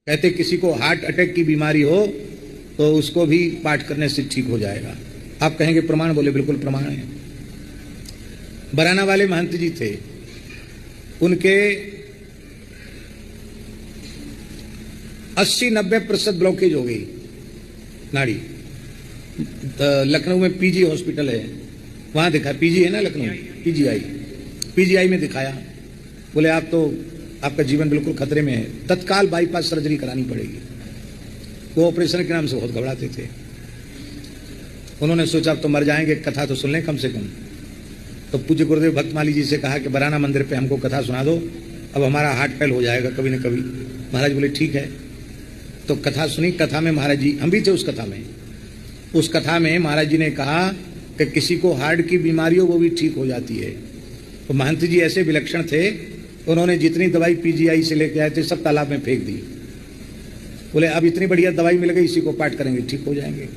कहते किसी को हार्ट अटैक की बीमारी हो तो उसको भी पाठ करने से ठीक हो जाएगा। आप कहेंगे प्रमाण? बोले बिल्कुल प्रमाण है। बराना वाले महंत जी थे, उनके 80-90% ब्लॉकेज हो गई नाड़ी। लखनऊ में पीजी हॉस्पिटल है, वहां दिखा, पीजी है ना लखनऊ, पीजीआई में दिखाया। बोले आप तो, आपका जीवन बिल्कुल खतरे में है, तत्काल बाईपास सर्जरी करानी पड़ेगी। वो ऑपरेशन के नाम से बहुत घबराते थे। उन्होंने सोचा अब तो मर जाएंगे, कथा तो सुन लें कम से कम। तो पूज्य गुरुदेव भक्तमाली जी से कहा कि बराना मंदिर पे हमको कथा सुना दो, अब हमारा हार्ट फेल हो जाएगा कभी न कभी। महाराज बोले ठीक है। तो कथा सुनी। कथा में महाराज जी, हम भी थे उस कथा में, उस कथा में महाराज जी ने कहा कि किसी को हार्ट की बीमारी हो वो भी ठीक हो जाती है। तो महंत जी ऐसे विलक्षण थे, उन्होंने जितनी दवाई पीजीआई से लेके आए थे सब तालाब में फेंक दी। बोले अब इतनी बढ़िया दवाई मिल गई, इसी को पाठ करेंगे ठीक हो जाएंगे।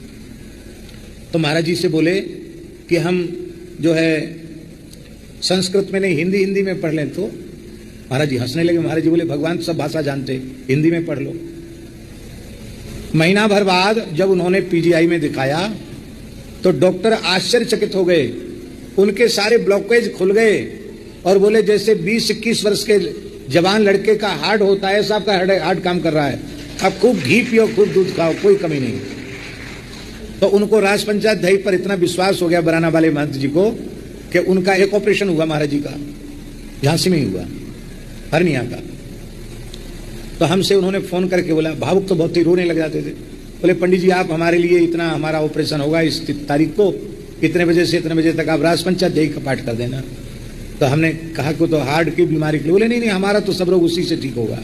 तो महाराज जी से बोले कि हम जो है संस्कृत में नहीं हिंदी में पढ़ लें। तो महाराज जी हंसने लगे। महाराज जी बोले भगवान सब भाषा जानते, हिंदी में पढ़ लो। महीना भर बाद जब उन्होंने पीजीआई में दिखाया तो डॉक्टर आश्चर्यचकित हो गए। उनके सारे ब्लॉकेज खुल गए और बोले जैसे 20-21 वर्ष के जवान लड़के का हार्ट होता है, साहब का हार्ट काम कर रहा है। अब खूब घी पियो, खूब दूध खाओ, कोई कमी नहीं। तो उनको राज पंचायत दही पर इतना विश्वास हो गया बराना वाले महंत जी को कि उनका एक ऑपरेशन हुआ महाराज जी का, झांसी में ही हुआ, हरनिया का। तो हमसे उन्होंने फोन करके बोला, भावुक तो बहुत ही रोने लग जाते थे। बोले पंडित जी आप हमारे लिए इतना, हमारा ऑपरेशन होगा इस तारीख को, इतने बजे से इतने बजे तक आप राज पंचायत दही का पाठ कर देना। तो हमने कहा कि तो हार्ट की बीमारी के लिए, बोले नहीं हमारा तो सब रोग उसी से ठीक होगा।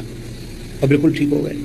और बिल्कुल ठीक हो गए।